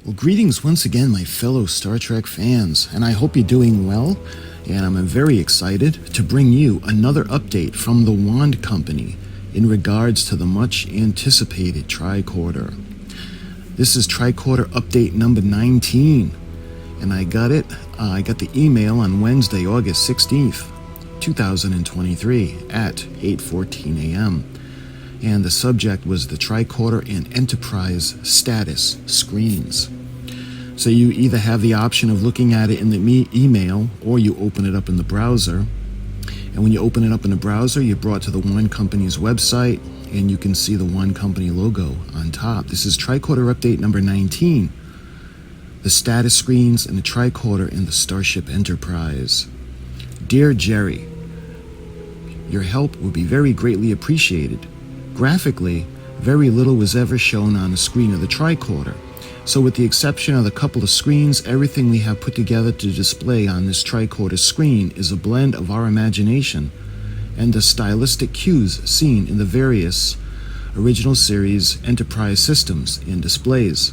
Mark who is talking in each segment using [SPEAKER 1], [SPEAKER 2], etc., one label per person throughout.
[SPEAKER 1] Well, greetings once again, my fellow Star Trek fans, and I hope you're doing well. And I'm very excited to bring you another update from the Wand Company in regards to the much anticipated Tricorder. This is Tricorder update number 19, and I got the email on Wednesday, August 16th, 2023 at 8:14 a.m. And the subject was the Tricorder and Enterprise status screens. So you either have the option of looking at it in the email, or you open it up in the browser. And when you open it up in the browser, you're brought to the Wand Company's website, and you can see the Wand Company logo on top. This is Tricorder update number 19, the status screens and the Tricorder in the Starship Enterprise. Dear Jerry, your help would be very greatly appreciated. Graphically, very little was ever shown on the screen of the Tricorder. So with the exception of a couple of screens, everything we have put together to display on this Tricorder screen is a blend of our imagination and the stylistic cues seen in the various original series Enterprise systems and displays.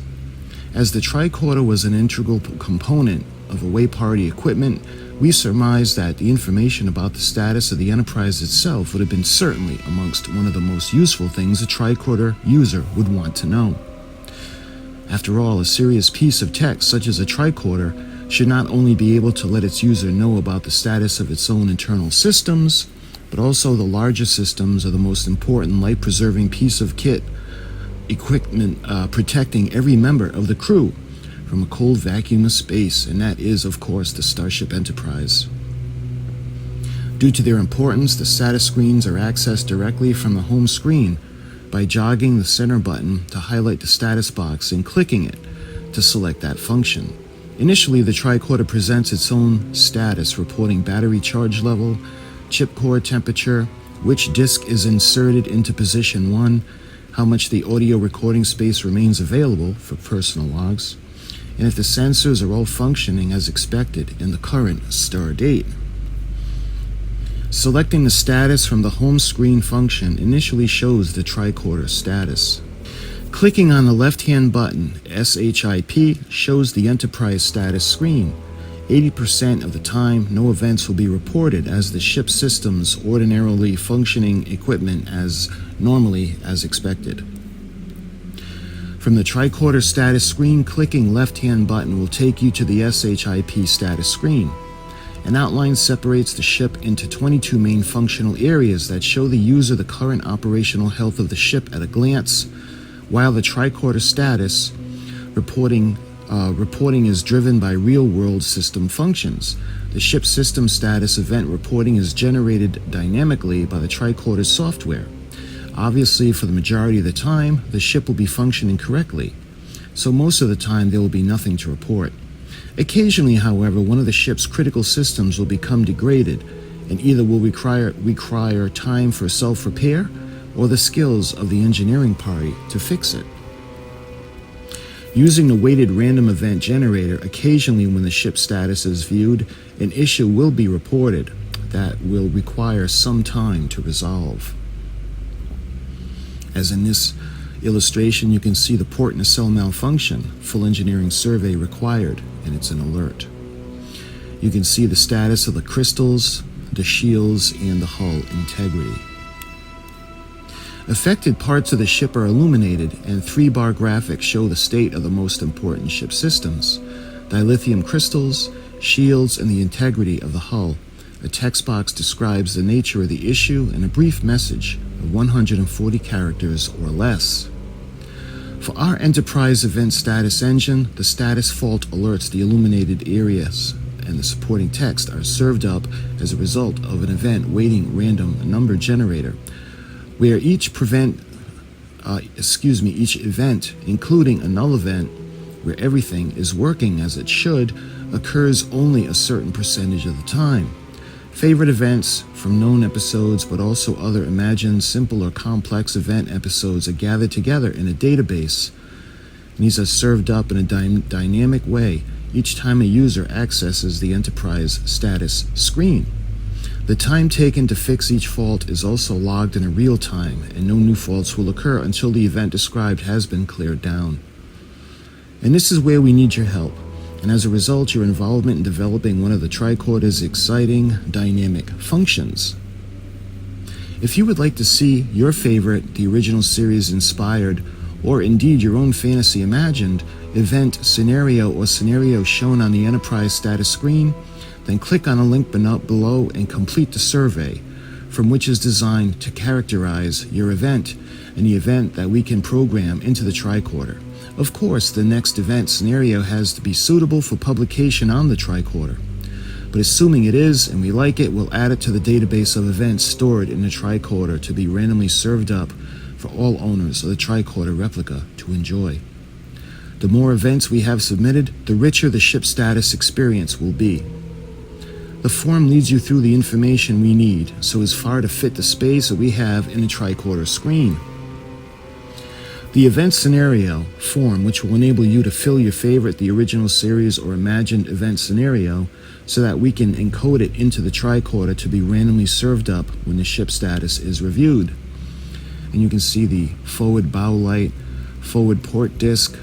[SPEAKER 1] As the Tricorder was an integral component of away party equipment, we surmised that the information about the status of the Enterprise itself would have been certainly amongst one of the most useful things a Tricorder user would want to know. After all, a serious piece of tech such as a Tricorder should not only be able to let its user know about the status of its own internal systems, but also the larger systems are the most important life-preserving piece of kit equipment protecting every member of the crew from a cold vacuum of space, and that is, of course, the Starship Enterprise. Due to their importance, the status screens are accessed directly from the home screen by jogging the center button to highlight the status box and clicking it to select that function. Initially, the Tricorder presents its own status, reporting battery charge level, chip core temperature, which disk is inserted into position 1, how much the audio recording space remains available for personal logs, and if the sensors are all functioning as expected in the current star date. Selecting the status from the home screen function initially shows the Tricorder status. Clicking on the left-hand button, SHIP, shows the Enterprise status screen. 80% of the time, no events will be reported as the ship system's ordinarily functioning equipment as normally as expected. From the Tricorder status screen, clicking left-hand button will take you to the SHIP status screen. An outline separates the ship into 22 main functional areas that show the user the current operational health of the ship at a glance, while the Tricorder status reporting is driven by real-world system functions. The ship system status event reporting is generated dynamically by the Tricorder software. Obviously, for the majority of the time, the ship will be functioning correctly, so most of the time there will be nothing to report. Occasionally, however, one of the ship's critical systems will become degraded and either will require time for self-repair or the skills of the engineering party to fix it. Using the weighted random event generator, occasionally when the ship status is viewed, an issue will be reported that will require some time to resolve. As in this illustration, you can see the port nacelle malfunction, full engineering survey required, and it's an alert. You can see the status of the crystals, the shields, and the hull integrity. Affected parts of the ship are illuminated, and 3-bar graphics show the state of the most important ship systems: dilithium crystals, shields, and the integrity of the hull. A text box describes the nature of the issue and a brief message of 140 characters or less. For our Enterprise event status engine, the status fault alerts the illuminated areas and the supporting text are served up as a result of an event weighting random number generator, where each event, including a null event, where everything is working as it should, occurs only a certain percentage of the time. Favorite events from known episodes, but also other imagined simple or complex event episodes, are gathered together in a database. And these are served up in a dynamic way each time a user accesses the Enterprise status screen. The time taken to fix each fault is also logged in real time, and no new faults will occur until the event described has been cleared down. And this is where we need your help. And as a result, your involvement in developing one of the Tricorder's exciting dynamic functions. If you would like to see your favorite, the original series inspired, or indeed your own fantasy imagined, event, scenario, or scenario shown on the Enterprise status screen, then click on a link below and complete the survey, from which is designed to characterize your event and the event that we can program into the Tricorder. Of course, the next event scenario has to be suitable for publication on the Tricorder. But assuming it is, and we like it, we'll add it to the database of events stored in the Tricorder to be randomly served up for all owners of the Tricorder replica to enjoy. The more events we have submitted, the richer the ship status experience will be. The form leads you through the information we need so as far to fit the space that we have in the Tricorder screen. The event scenario form, which will enable you to fill your favorite, the original series or imagined event scenario, so that we can encode it into the Tricorder to be randomly served up when the ship status is reviewed. And you can see the forward bow light, forward port disc,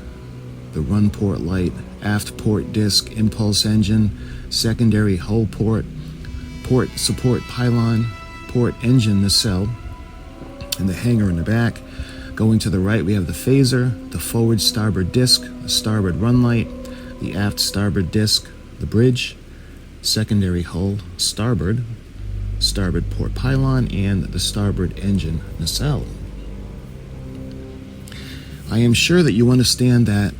[SPEAKER 1] the run port light, aft port disc, impulse engine, secondary hull port, port support pylon, port engine nacelle, and the hangar in the back. Going to the right, we have the phaser, the forward starboard disc, the starboard run light, the aft starboard disc, the bridge, secondary hull starboard, starboard port pylon, and the starboard engine nacelle. I am sure that you understand that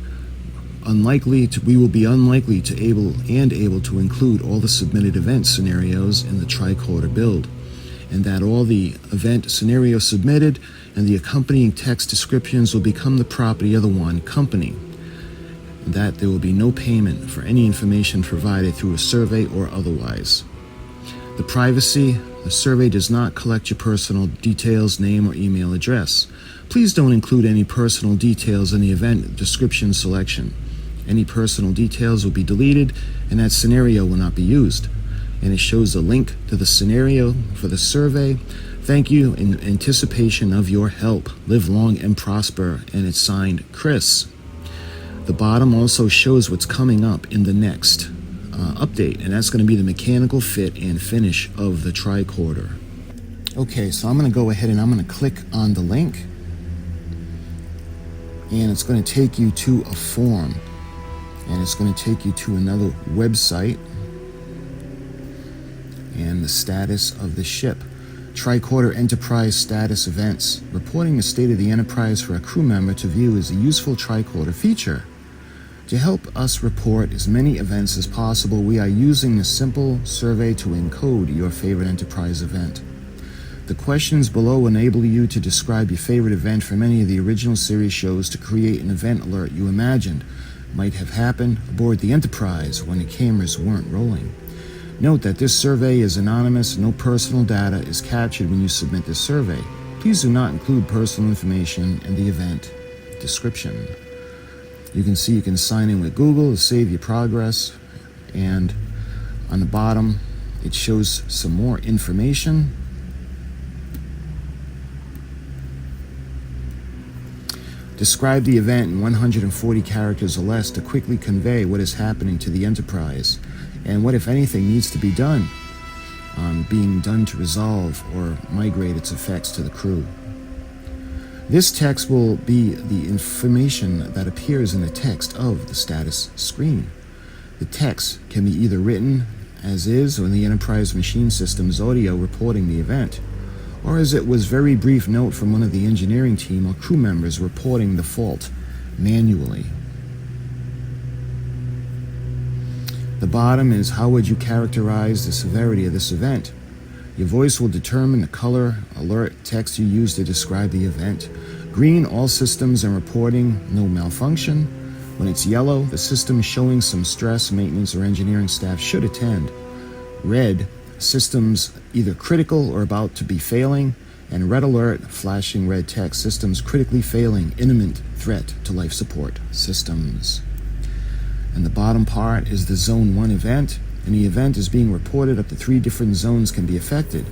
[SPEAKER 1] we will be unlikely to able to include all the submitted event scenarios in the Tricorder build, and that all the event scenarios submitted and the accompanying text descriptions will become the property of the Wand Company, and that there will be no payment for any information provided through a survey or otherwise. The survey does not collect your personal details, name, or email address. Please don't include any personal details in the event description selection. Any personal details will be deleted, and that scenario will not be used. And it shows a link to the scenario for the survey. Thank you in anticipation of your help. Live long and prosper. And it's signed, Chris. The bottom also shows what's coming up in the next update, and that's going to be the mechanical fit and finish of the Tricorder. Okay, so I'm going to go ahead and I'm going to click on the link, and it's going to take you to a form, and it's going to take you to another website and the status of the ship. Tricorder Enterprise status events. Reporting the state of the Enterprise for a crew member to view is a useful Tricorder feature. To help us report as many events as possible, we are using the simple survey to encode your favorite Enterprise event. The questions below enable you to describe your favorite event from any of the original series shows to create an event alert you imagined might have happened aboard the Enterprise when the cameras weren't rolling. Note that this survey is anonymous and no personal data is captured when you submit this survey. Please do not include personal information in the event description. You can see you can sign in with Google to save your progress, and on the bottom it shows some more information. Describe the event in 140 characters or less to quickly convey what is happening to the Enterprise and what, if anything, needs to be done, being done to resolve or migrate its effects to the crew. This text will be the information that appears in the text of the status screen. The text can be either written as is or in the Enterprise Machine System's audio reporting the event, or as it was very brief note from one of the engineering team or crew members reporting the fault manually. The bottom is how would you characterize the severity of this event. Your voice will determine the color alert text you use to describe the event. Green, all systems and reporting, no malfunction. When it's yellow, the system showing some stress, maintenance, or engineering staff should attend. Red, systems either critical or about to be failing. And red alert, flashing red text, systems critically failing, imminent threat to life support systems. And the bottom part is the Zone 1 event. And the event is being reported up to 3 different zones can be affected.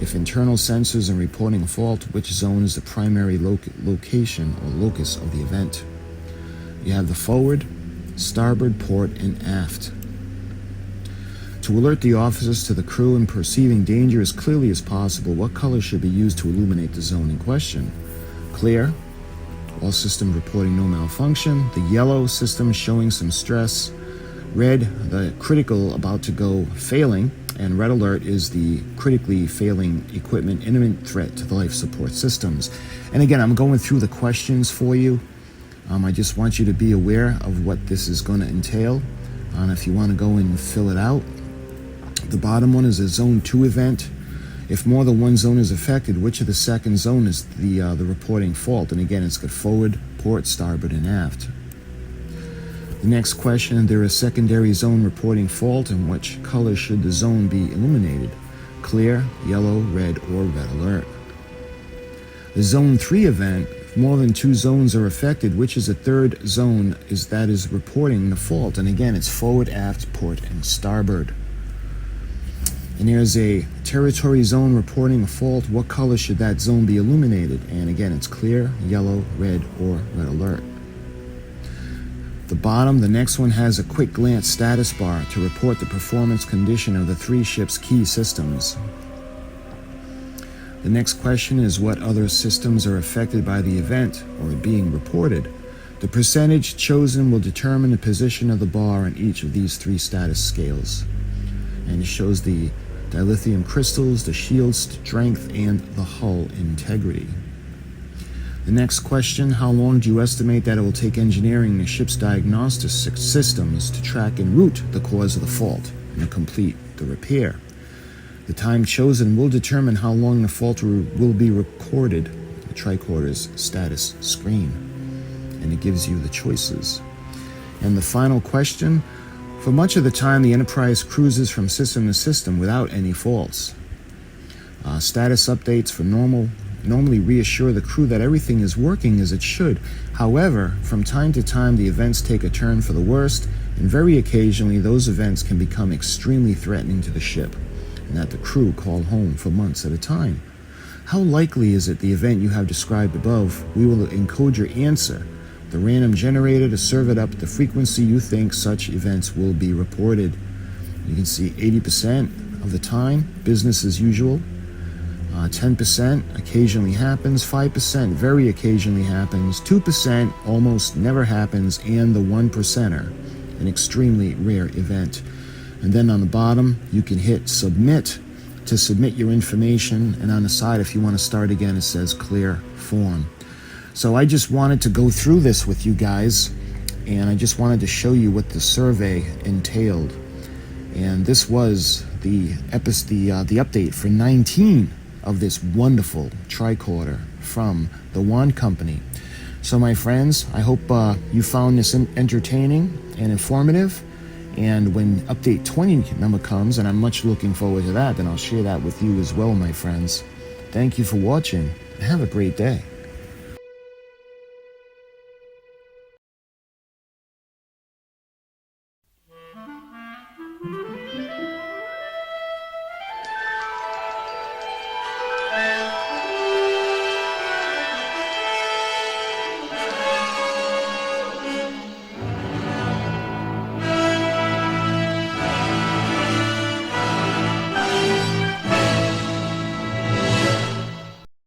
[SPEAKER 1] If internal sensors are reporting a fault, which zone is the primary location or locus of the event? You have the forward, starboard, port, and aft. To alert the officers to the crew in perceiving danger as clearly as possible, what color should be used to illuminate the zone in question? Clear, all systems reporting no malfunction. The yellow, system showing some stress. Red, the critical about to go failing. And red alert is the critically failing equipment, imminent threat to the life support systems. And again, I'm going through the questions for you. I just want you to be aware of what this is going to entail. And if you want to go and fill it out, the bottom one is a Zone 2 event. If more than one zone is affected, which of the second zone is the reporting fault? And again, it's got forward, port, starboard, and aft. The next question, there is secondary zone reporting fault, and which color should the zone be illuminated? Clear, yellow, red, or red alert. The Zone 3 event, if more than two zones are affected, which is the third zone that is reporting the fault? And again, it's forward, aft, port, and starboard. And there's a territory zone reporting a fault. What color should that zone be illuminated? And again, it's clear, yellow, red, or red alert. The bottom, the next one has a quick glance status bar to report the performance condition of the three ships' key systems. The next question is what other systems are affected by the event or being reported. The percentage chosen will determine the position of the bar on each of these three status scales. And it shows the dilithium crystals, the shield strength, and the hull integrity. The next question, how long do you estimate that it will take engineering the ship's diagnostic systems to track and route the cause of the fault and to complete the repair? The time chosen will determine how long the fault will be recorded on the Tricorder's status screen, and it gives you the choices. And the final question, for much of the time the Enterprise cruises from system to system without any faults. Status updates for normally reassure the crew that everything is working as it should. However, from time to time the events take a turn for the worst, and very occasionally those events can become extremely threatening to the ship, and that the crew call home for months at a time. How likely is it the event you have described above? We will encode your answer, the random generator, to serve it up at the frequency you think such events will be reported. You can see 80% of the time, business as usual. 10% occasionally happens, 5% very occasionally happens, 2% almost never happens, and the 1%er, an extremely rare event. And then on the bottom, you can hit submit to submit your information, and on the side, if you want to start again, it says clear form. So I just wanted to go through this with you guys, and I just wanted to show you what the survey entailed. And this was the update for 19 of this wonderful tricorder from the Wand Company. So my friends, I hope you found this entertaining and informative. And when update 20 number comes, and I'm much looking forward to that, then I'll share that with you as well, my friends. Thank you for watching, and have a great day.